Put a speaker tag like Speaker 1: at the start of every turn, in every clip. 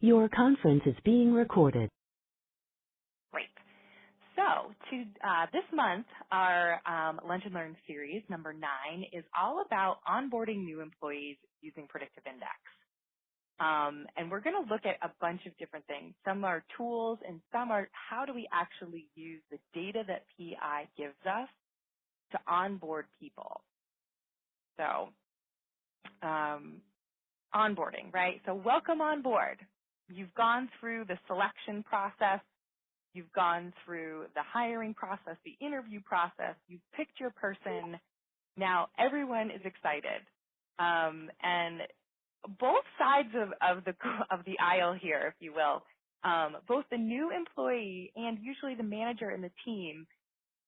Speaker 1: Your conference is being recorded.
Speaker 2: Great. So this month, our Lunch and Learn series, number 9, is all about onboarding new employees using Predictive Index. And we're going to look at a bunch of different things. Some are tools, and some are how do we actually use the data that PI gives us to onboard people. So onboarding, right? So welcome on board. You've gone through the selection process. You've gone through the hiring process, the interview process. You've picked your person. Now everyone is excited. And both sides of the aisle here, if you will, both the new employee and usually the manager and the team,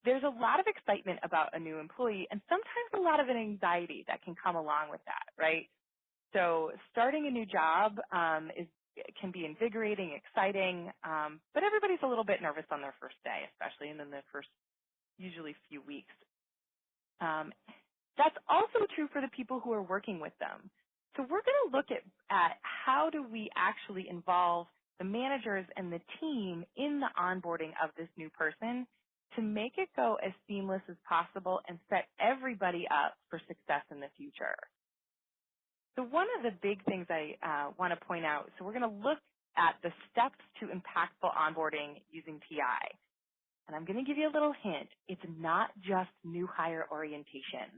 Speaker 2: there's a lot of excitement about a new employee and sometimes a lot of an anxiety that can come along with that, right? So starting a new job can be invigorating, exciting, but everybody's a little bit nervous on their first day, especially in the first usually few weeks. That's also true for the people who are working with them. So we're going to look at how do we actually involve the managers and the team in the onboarding of this new person to make it go as seamless as possible and set everybody up for success in the future. So one of the big things I want to point out, so we're going to look at the steps to impactful onboarding using PI. And I'm going to give you a little hint. It's not just new hire orientation.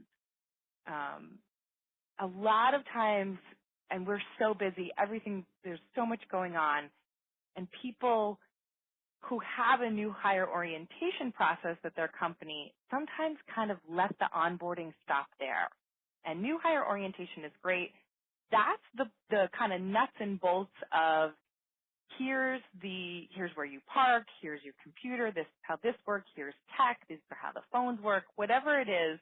Speaker 2: A lot of times, and we're so busy, there's so much going on, and people who have a new hire orientation process at their company sometimes kind of let the onboarding stop there. And new hire orientation is great. That's the kind of nuts and bolts of here's where you park, here's your computer, this is how this works, here's tech, these are how the phones work, whatever it is.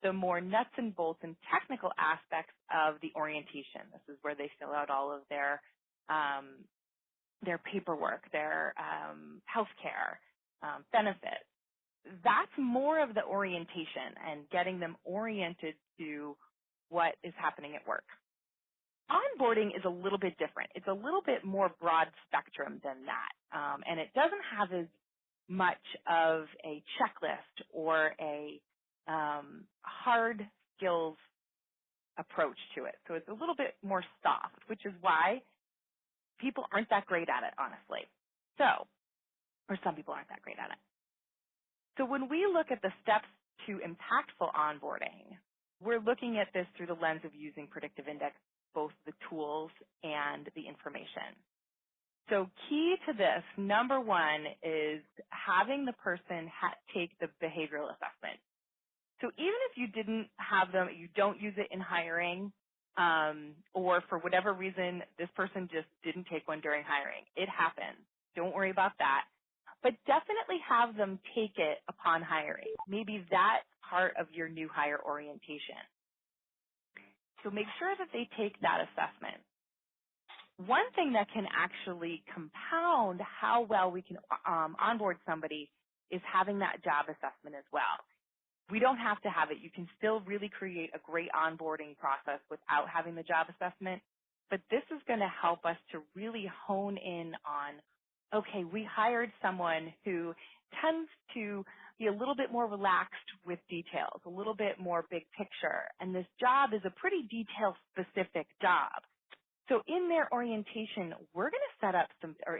Speaker 2: The more nuts and bolts and technical aspects of the orientation. This is where they fill out all of their paperwork, their healthcare benefits. That's more of the orientation and getting them oriented to what is happening at work. Onboarding is a little bit different. It's a little bit more broad spectrum than that, and it doesn't have as much of a checklist or a hard skills approach to it. So it's a little bit more soft, which is why people aren't that great at it, honestly. Or some people aren't that great at it. So when we look at the steps to impactful onboarding, we're looking at this through the lens of using Predictive Index, both the tools and the information. So key to this, number one, is having the person take the behavioral assessment. So even if you didn't have them, you don't use it in hiring, or for whatever reason, this person just didn't take one during hiring. It happens. Don't worry about that. But definitely have them take it upon hiring. Maybe that's part of your new hire orientation. So make sure that they take that assessment. One thing that can actually compound how well we can onboard somebody is having that job assessment as well. We don't have to have it. You can still really create a great onboarding process without having the job assessment, but this is going to help us to really hone in on, okay, we hired someone who tends to be a little bit more relaxed with details, a little bit more big picture, and this job is a pretty detail-specific job. So in their orientation, we're going to set up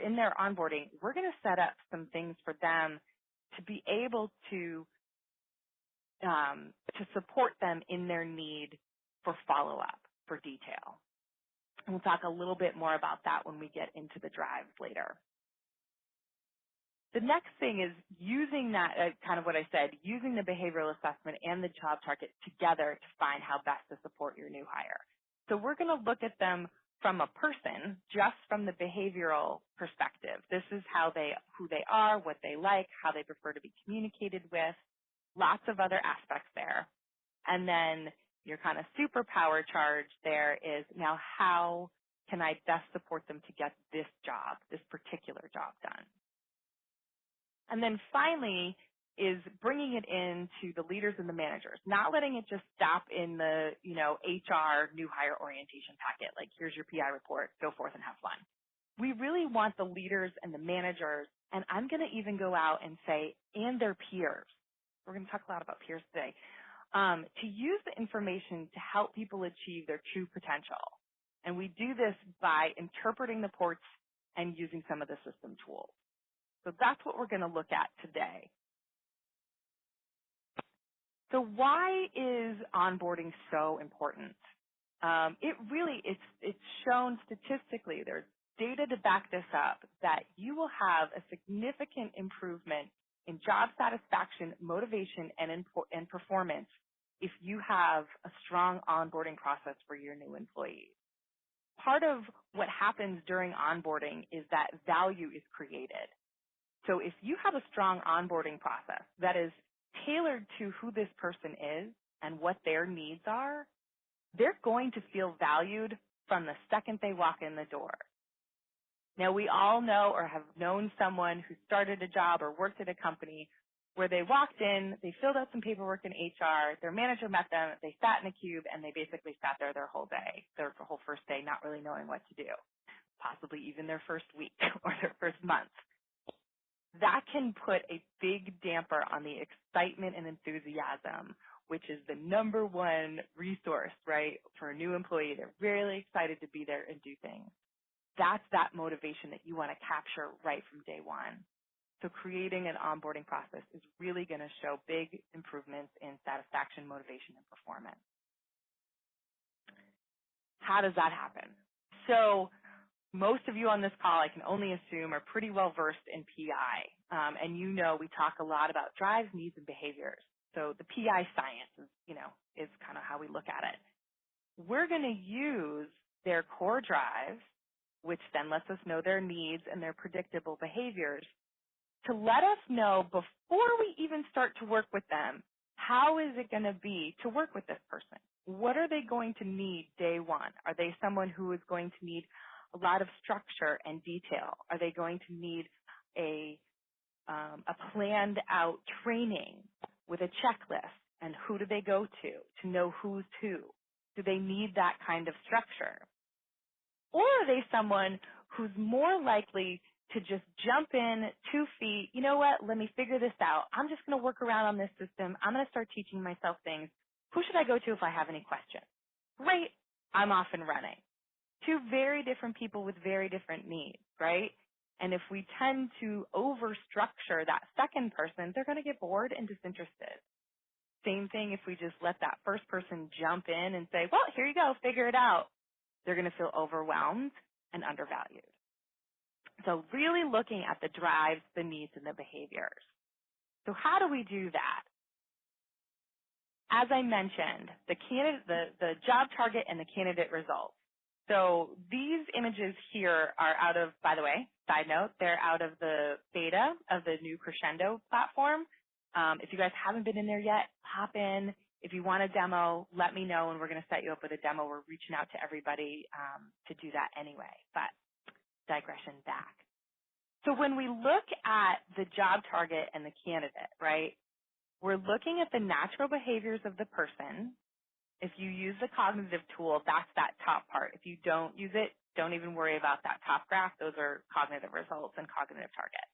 Speaker 2: in their onboarding, we're going to set up some things for them to be able to support them in their need for follow-up, for detail. And we'll talk a little bit more about that when we get into the drives later. The next thing is using that, kind of what I said, using the behavioral assessment and the job target together to find how best to support your new hire. So we're going to look at them from a person, just from the behavioral perspective. This is who they are, what they like, how they prefer to be communicated with, lots of other aspects there. And then your kind of superpower charge there is now how can I best support them to get this job, this particular job done. And then finally is bringing it into the leaders and the managers, not letting it just stop in the, HR new hire orientation packet, like here's your PI report, go forth and have fun. we really want the leaders and the managers, and I'm going to even go out and say, and their peers. We're going to talk a lot about peers today, to use the information to help people achieve their true potential. And we do this by interpreting the reports and using some of the system tools. So that's what we're going to look at today. So why is onboarding so important? It's shown statistically, there's data to back this up, that you will have a significant improvement in job satisfaction, motivation, and performance if you have a strong onboarding process for your new employees. Part of what happens during onboarding is that value is created. So if you have a strong onboarding process that is tailored to who this person is and what their needs are, they're going to feel valued from the second they walk in the door. Now, we all know or have known someone who started a job or worked at a company where they walked in, they filled out some paperwork in HR, their manager met them, they sat in a cube, and they basically sat there their whole day, their whole first day, not really knowing what to do, possibly even their first week or their first month. That can put a big damper on the excitement and enthusiasm, which is the number one resource, right, for a new employee. They're really excited to be there and do things. That's that motivation that you want to capture right from day one. So creating an onboarding process is really going to show big improvements in satisfaction, motivation, and performance. How does that happen? So most of you on this call, I can only assume, are pretty well versed in PI. And you know we talk a lot about drives, needs, and behaviors. So the PI science is kind of how we look at it. We're going to use their core drives, which then lets us know their needs and their predictable behaviors, to let us know before we even start to work with them, how is it going to be to work with this person? What are they going to need day one? Are they someone who is going to need a lot of structure and detail? Are they going to need a planned out training with a checklist? And who do they go to know who's who? Do they need that kind of structure? Or are they someone who's more likely to just jump in 2 feet, you know what, let me figure this out. I'm just going to work around on this system. I'm going to start teaching myself things. Who should I go to if I have any questions? Great, I'm off and running. Two very different people with very different needs, right? And if we tend to overstructure that second person, they're going to get bored and disinterested. Same thing if we just let that first person jump in and say, well, here you go, figure it out. They're going to feel overwhelmed and undervalued. So really looking at the drives, the needs, and the behaviors. So how do we do that? As I mentioned, the job target and the candidate results. So these images here are out of, by the way, side note, they're out of the beta of the new Crescendo platform. If you guys haven't been in there yet, hop in. If you want a demo, let me know, and we're going to set you up with a demo. We're reaching out to everybody to do that anyway, but digression back. So when we look at the job target and the candidate, right, we're looking at the natural behaviors of the person. If you use the cognitive tool, that's that top part. If you don't use it, don't even worry about that top graph. Those are cognitive results and cognitive target.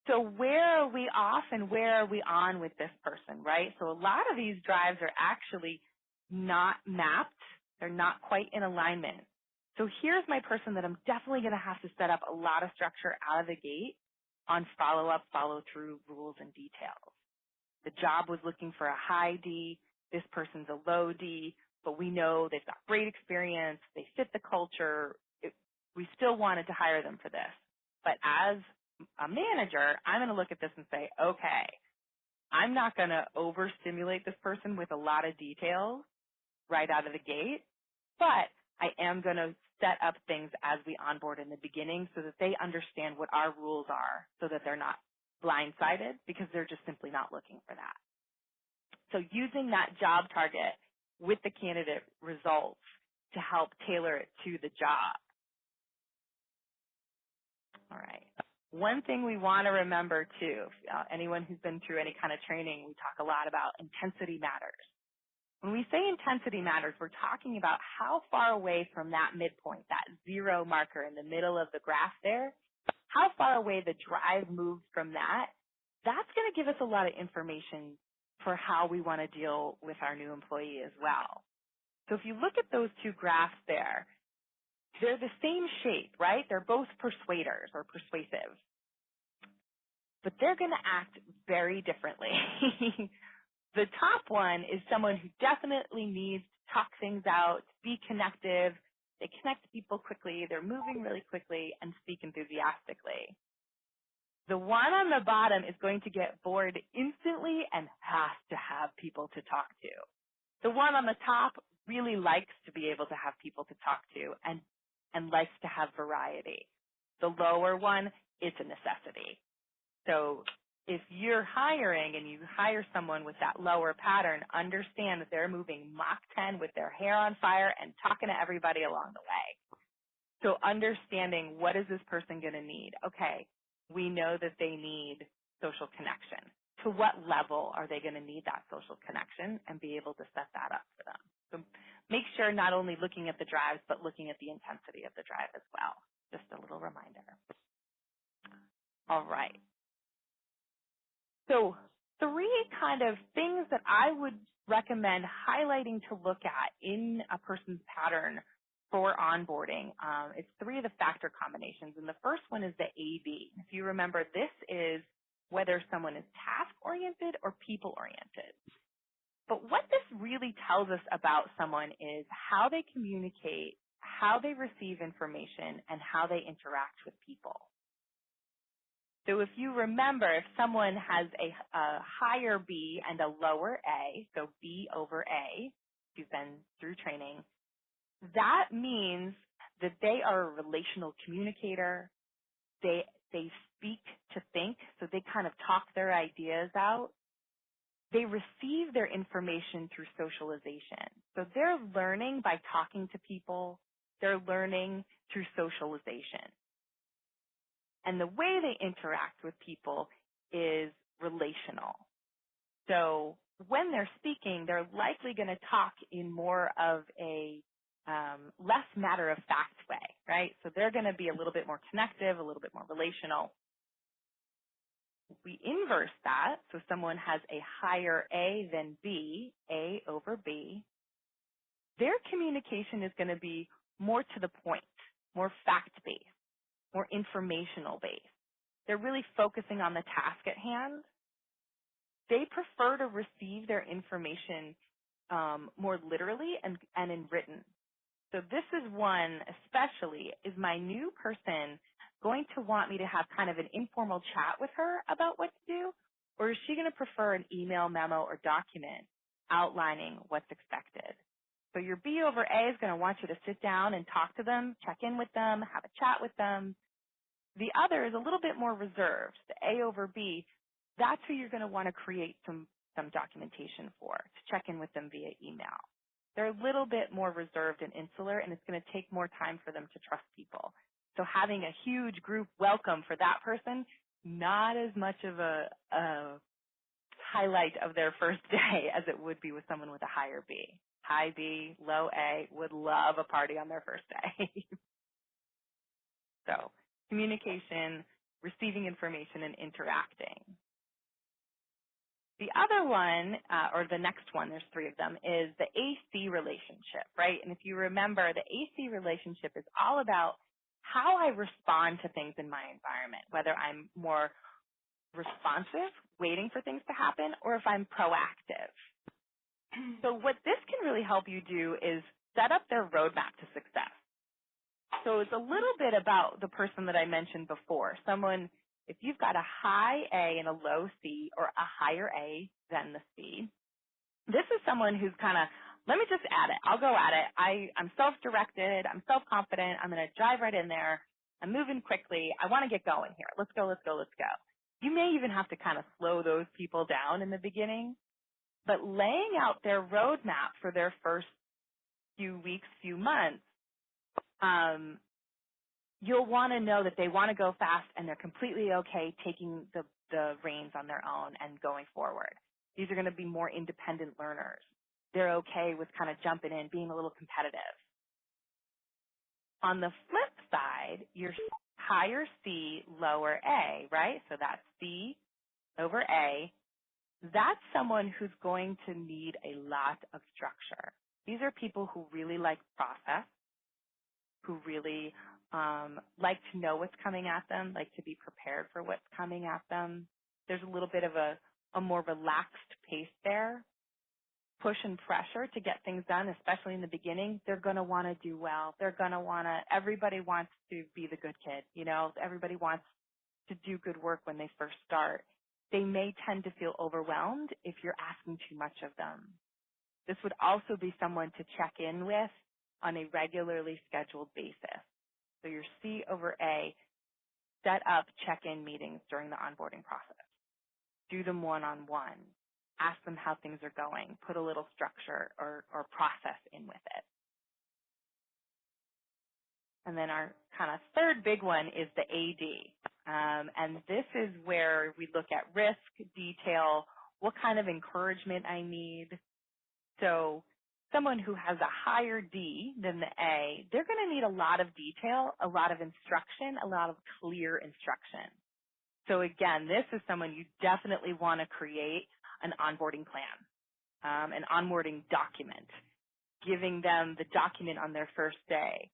Speaker 2: So where are we off and where are we on with this person, right? So a lot of these drives are actually not mapped. They're not quite in alignment. So here's my person that I'm definitely going to have to set up a lot of structure out of the gate on follow-up, follow-through rules and details. The job was looking for a high D. This person's a low D, but we know they've got great experience. They fit the culture. We still wanted to hire them for this. But as a manager, I'm going to look at this and say, okay, I'm not going to overstimulate this person with a lot of details right out of the gate, but I am going to set up things as we onboard in the beginning so that they understand what our rules are so that they're not blindsided because they're just simply not looking for that. So using that job target with the candidate results to help tailor it to the job. All right. One thing we want to remember too, anyone who's been through any kind of training, we talk a lot about intensity matters. When we say intensity matters, we're talking about how far away from that midpoint, that 0 marker in the middle of the graph there, how far away the drive moves from that. That's going to give us a lot of information for how we want to deal with our new employee as well. So if you look at those two graphs there, they're the same shape, right? They're both persuaders or persuasive, but they're going to act very differently. The top one is someone who definitely needs to talk things out, be connective. They connect people quickly. They're moving really quickly and speak enthusiastically. The one on the bottom is going to get bored instantly and has to have people to talk to. The one on the top really likes to be able to have people to talk to and likes to have variety. The lower one, it's a necessity. So if you're hiring and you hire someone with that lower pattern, understand that they're moving Mach 10 with their hair on fire and talking to everybody along the way. So understanding, what is this person going to need? Okay, we know that they need social connection. To what level are they going to need that social connection, and be able to set that up for them? So make sure not only looking at the drives, but looking at the intensity of the drive as well. Just a little reminder. All right. So 3 kind of things that I would recommend highlighting to look at in a person's pattern for onboarding. It's 3 of the factor combinations, and the first one is the AB. If you remember, this is whether someone is task-oriented or people-oriented. But what this really tells us about someone is how they communicate, how they receive information, and how they interact with people. So if you remember, if someone has a higher B and a lower A, so B over A, who's been through training, that means that they are a relational communicator. They speak to think, so they kind of talk their ideas out. They receive their information through socialization. So they're learning by talking to people. They're learning through socialization. And the way they interact with people is relational. So when they're speaking, they're likely going to talk in more of a less matter-of-fact way, right? So they're going to be a little bit more connective, a little bit more relational. We inverse that, so someone has a higher A than B, A over B. Their communication is going to be more to the point, more fact-based, more informational-based. They're really focusing on the task at hand. They prefer to receive their information more literally and in written. So this is one especially, is my new person going to want me to have kind of an informal chat with her about what to do, or is she going to prefer an email, memo, or document outlining what's expected? So your B over A is going to want you to sit down and talk to them, check in with them, have a chat with them. The other is a little bit more reserved, the A over B. That's who you're going to want to create some documentation for, to check in with them via email. They're a little bit more reserved and insular, and it's going to take more time for them to trust people. So having a huge group welcome for that person, not as much of a highlight of their first day as it would be with someone with a higher B. High B, low A, would love a party on their first day. So communication, receiving information, and interacting. The other one, or the next one, there's 3 of them, is the AC relationship, right? And if you remember, the AC relationship is all about how I respond to things in my environment, whether I'm more responsive, waiting for things to happen, or if I'm proactive. So what this can really help you do is set up their roadmap to success. So it's a little bit about the person that I mentioned before, someone. If you've got a high A and a low C, or a higher A than the C, this is someone who's kind of, let me just add it. I'll go at it. I'm self-directed. I'm self-confident. I'm going to drive right in there. I'm moving quickly. I want to get going here. Let's go, let's go, let's go. You may even have to kind of slow those people down in the beginning, but laying out their roadmap for their first few weeks, few months, you'll want to know that they want to go fast and they're completely okay taking the reins on their own and going forward. These are going to be more independent learners. they're okay with kind of jumping in, being a little competitive. On the flip side, your higher C, lower A, right? So that's C over A. That's someone who's going to need a lot of structure. These are people who really like process, who really like to know what's coming at them, like to be prepared for what's coming at them. There's a little bit of a more relaxed pace there. Push and pressure to get things done, especially in the beginning. They're going to want to do well. They're going to want to, everybody wants to be the good kid. You know, everybody wants to do good work when they first start. They may tend to feel overwhelmed if you're asking too much of them. This would also be someone to check in with on a regularly scheduled basis. So your C over A, set up check-in meetings during the onboarding process. Do them one-on-one. Ask them how things are going. Put a little structure or process in with it. And then our kind of third big one is the AD. And this is where we look at risk, detail, what kind of encouragement I need. So someone who has a higher D than the A, they're going to need a lot of detail, a lot of instruction, a lot of clear instruction. So again, this is someone you definitely want to create an onboarding plan, an onboarding document, giving them the document on their first day.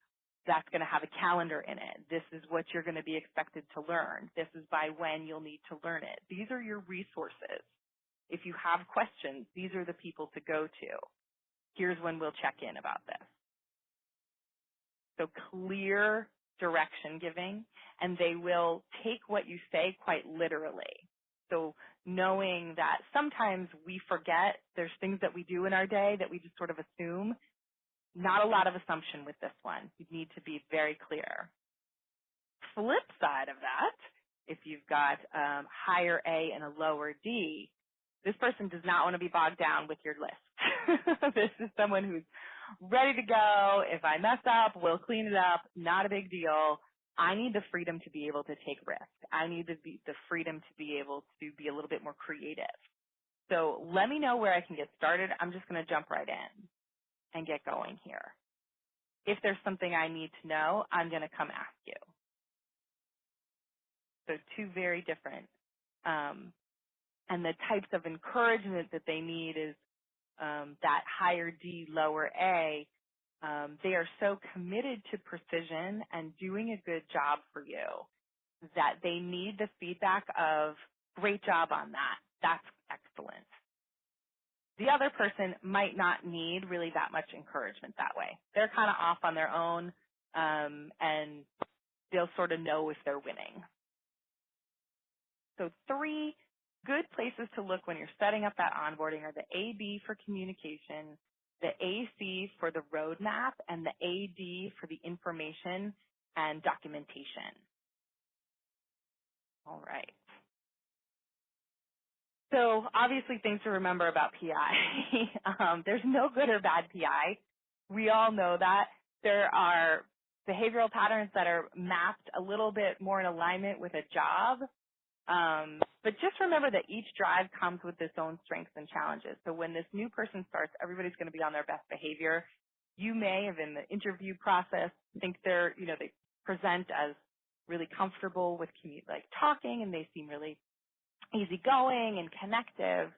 Speaker 2: That's going to have a calendar in it. This is what you're going to be expected to learn. This is by when you'll need to learn it. These are your resources. If you have questions, these are the people to go to. Here's when we'll check in about this. So clear direction giving, and they will take what you say quite literally. So knowing that sometimes we forget there's things that we do in our day that we just sort of assume. Not a lot of assumption with this one. You need to be very clear. Flip side of that, if you've got higher A and a lower D, this person does not want to be bogged down with your list. This is someone who's ready to go. If I mess up, we'll clean it up. Not a big deal. I need the freedom to be able to take risk. I need the freedom to be able to be a little bit more creative. So let me know where I can get started. I'm just going to jump right in and get going here. If there's something I need to know, I'm going to come ask you. So two very different. And the types of encouragement that they need is that higher D, lower A. They are so committed to precision and doing a good job for you that they need the feedback of, great job on that. That's excellent. The other person might not need really that much encouragement that way. They're kind of off on their own, and they'll sort of know if they're winning. So 3 good places to look when you're setting up that onboarding are the AB for communication, the AC for the roadmap, and the AD for the information and documentation. All right. So obviously things to remember about PI. There's no good or bad PI. We all know that. There are behavioral patterns that are mapped a little bit more in alignment with a job. But just remember that each drive comes with its own strengths and challenges. So when this new person starts, everybody's going to be on their best behavior. You may have in the interview process think they present as really comfortable with talking, and they seem really easygoing and connective,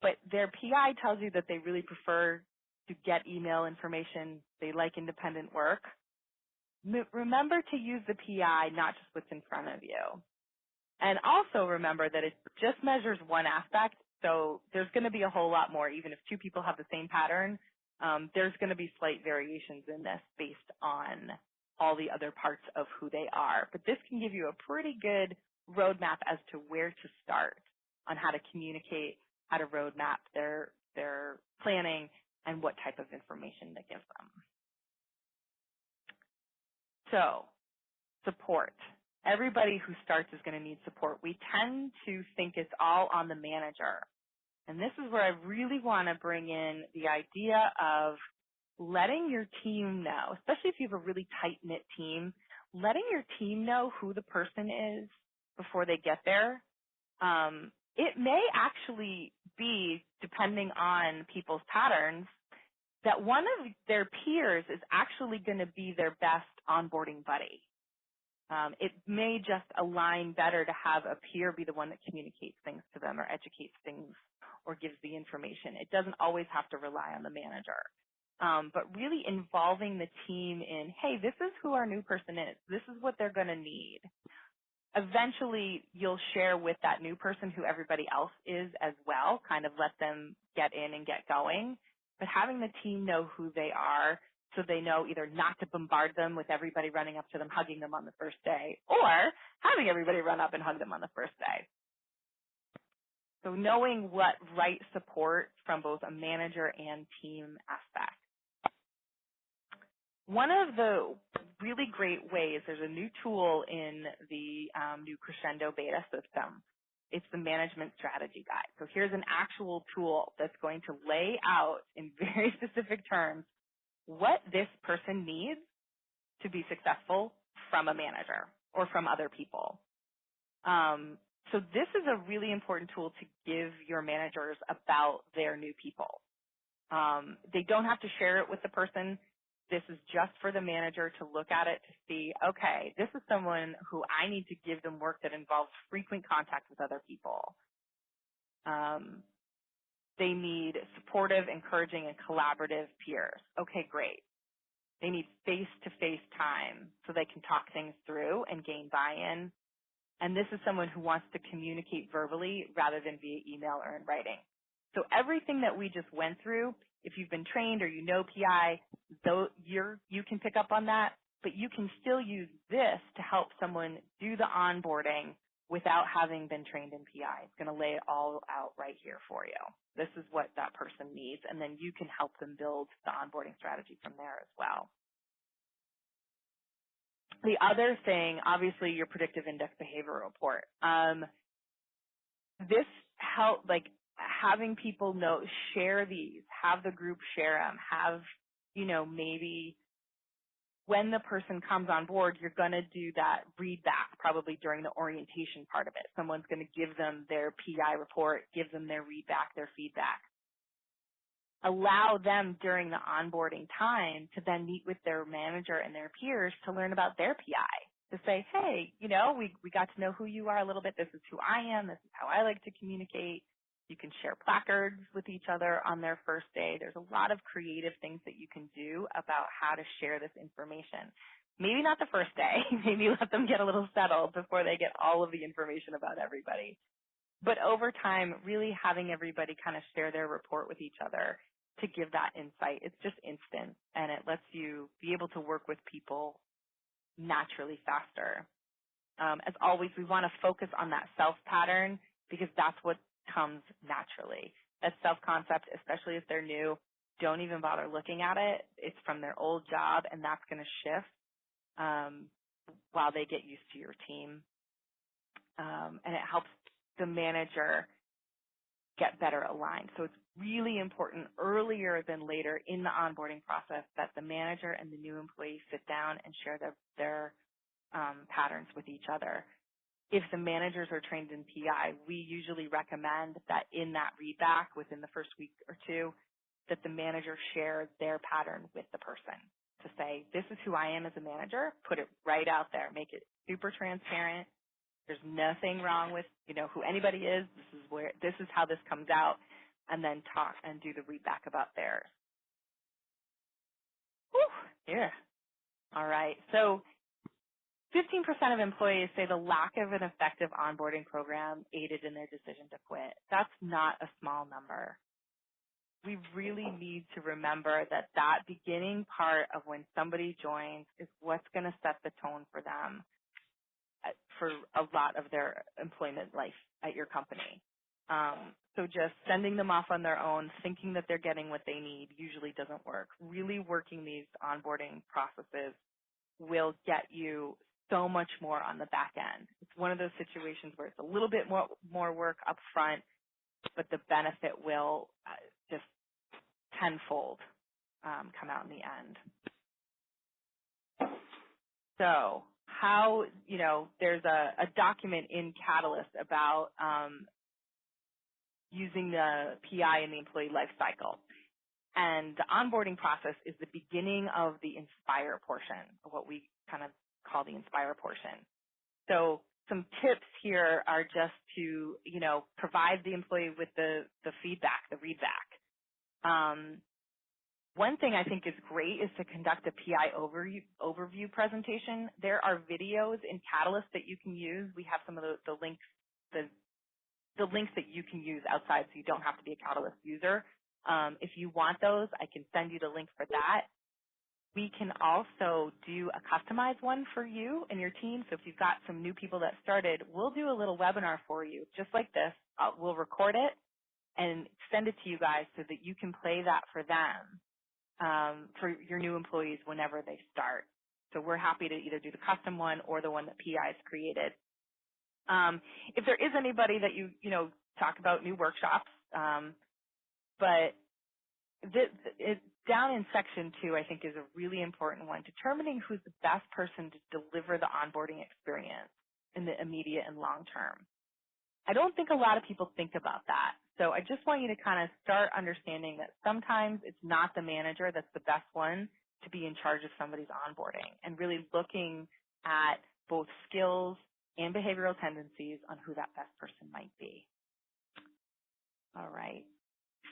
Speaker 2: but their PI tells you that they really prefer to get email information. They like independent work. Remember to use the PI, not just what's in front of you. And also remember that it just measures one aspect, so there's going to be a whole lot more. Even if 2 people have the same pattern, there's going to be slight variations in this based on all the other parts of who they are. But this can give you a pretty good roadmap as to where to start on how to communicate, how to roadmap their planning, and what type of information to give them. So, support. Everybody who starts is going to need support. We tend to think it's all on the manager. And this is where I really want to bring in the idea of letting your team know, especially if you have a really tight-knit team, letting your team know who the person is before they get there. it may actually be, depending on people's patterns, that one of their peers is actually going to be their best onboarding buddy. It may just align better to have a peer be the one that communicates things to them or educates things or gives the information. It doesn't always have to rely on the manager. But really involving the team in, hey, this is who our new person is. This is what they're going to need. Eventually, you'll share with that new person who everybody else is as well, kind of let them get in and get going. But having the team know who they are so they know either not to bombard them with everybody running up to them, hugging them on the first day, or having everybody run up and hug them on the first day. So knowing what right support from both a manager and team aspect. One of the really great ways, there's a new tool in the new Crescendo beta system. It's the management strategy guide. So here's an actual tool that's going to lay out in very specific terms what this person needs to be successful from a manager or from other people. So this is a really important tool to give your managers about their new people. They don't have to share it with the person. This is just for the manager to look at it to see, okay, this is someone who I need to give them work that involves frequent contact with other people. They need supportive, encouraging, and collaborative peers. Okay, great. They need face-to-face time so they can talk things through and gain buy-in. And this is someone who wants to communicate verbally rather than via email or in writing. So everything that we just went through, if you've been trained or you know PI, though you can pick up on that, but you can still use this to help someone do the onboarding without having been trained in PI. It's going to lay it all out right here for you. This is what that person needs, and then you can help them build the onboarding strategy from there as well. The other thing, obviously, your Predictive Index behavior report. This help, like having people know, share these, have the group share them, have, maybe when the person comes on board, you're going to do that read back probably during the orientation part of it. Someone's going to give them their PI report, give them their read back, their feedback. Allow them during the onboarding time to then meet with their manager and their peers to learn about their PI, to say, hey, we got to know who you are a little bit. This is who I am. This is how I like to communicate. You can share placards with each other on their first day. There's a lot of creative things that you can do about how to share this information. Maybe not the first day. Maybe let them get a little settled before they get all of the information about everybody. But over time, really having everybody kind of share their report with each other to give that insight. It's just instant, and it lets you be able to work with people naturally faster. As always, we want to focus on that self pattern because that's what comes naturally. That self-concept, especially if they're new, don't even bother looking at it. It's from their old job, and that's going to shift while they get used to your team. And it helps the manager get better aligned. So it's really important earlier than later in the onboarding process that the manager and the new employee sit down and share their patterns with each other. If the managers are trained in PI, we usually recommend that in that readback within the first week or two, that the manager share their pattern with the person to say, this is who I am as a manager, put it right out there, make it super transparent. There's nothing wrong with, who anybody is. This is how this comes out, and then talk and do the readback about theirs. Whew, yeah. All right. So 15% of employees say the lack of an effective onboarding program aided in their decision to quit. That's not a small number. We really need to remember that beginning part of when somebody joins is what's going to set the tone for them for a lot of their employment life at your company. So just sending them off on their own, thinking that they're getting what they need usually doesn't work. Really working these onboarding processes will get you so much more on the back end. It's one of those situations where it's a little bit more work up front, but the benefit will just tenfold come out in the end. So how, there's a document in Catalyst about using the PI in the employee life cycle. And the onboarding process is the beginning of the inspire portion, what we kind of call the inspire portion. So some tips here are just to, provide the employee with the feedback, the readback. One thing I think is great is to conduct a PI overview presentation. There are videos in Catalyst that you can use. We have some of the links, the links that you can use outside, so you don't have to be a Catalyst user. If you want those, I can send you the link for that. We can also do a customized one for you and your team. So if you've got some new people that started, we'll do a little webinar for you, just like this. We'll record it and send it to you guys so that you can play that for them, for your new employees whenever they start. So we're happy to either do the custom one or the one that PI's created. If there is anybody that you talk about new workshops, but down in section 2, I think, is a really important one, determining who's the best person to deliver the onboarding experience in the immediate and long term. I don't think a lot of people think about that. So I just want you to kind of start understanding that sometimes it's not the manager that's the best one to be in charge of somebody's onboarding, and really looking at both skills and behavioral tendencies on who that best person might be. All right.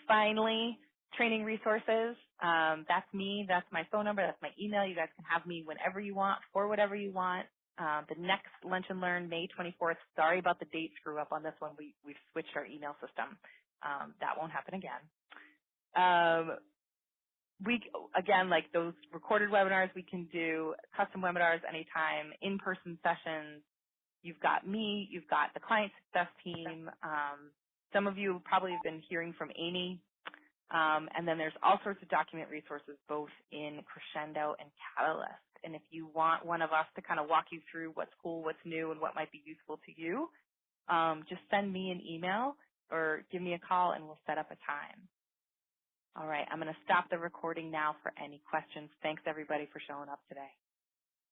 Speaker 2: Finally, training resources. That's me. That's my phone number. That's my email. You guys can have me whenever you want, for whatever you want. The next Lunch and Learn, May 24th. Sorry about the date screw up on this one. We've switched our email system. That won't happen again. Again, like those recorded webinars, we can do custom webinars anytime, in-person sessions. You've got me. You've got the client success team. Some of you probably have been hearing from Amy. And then there's all sorts of document resources both in Crescendo and Catalyst. And if you want one of us to kind of walk you through what's cool, what's new, and what might be useful to you, just send me an email or give me a call and we'll set up a time. All right, I'm going to stop the recording now for any questions. Thanks, everybody, for showing up today.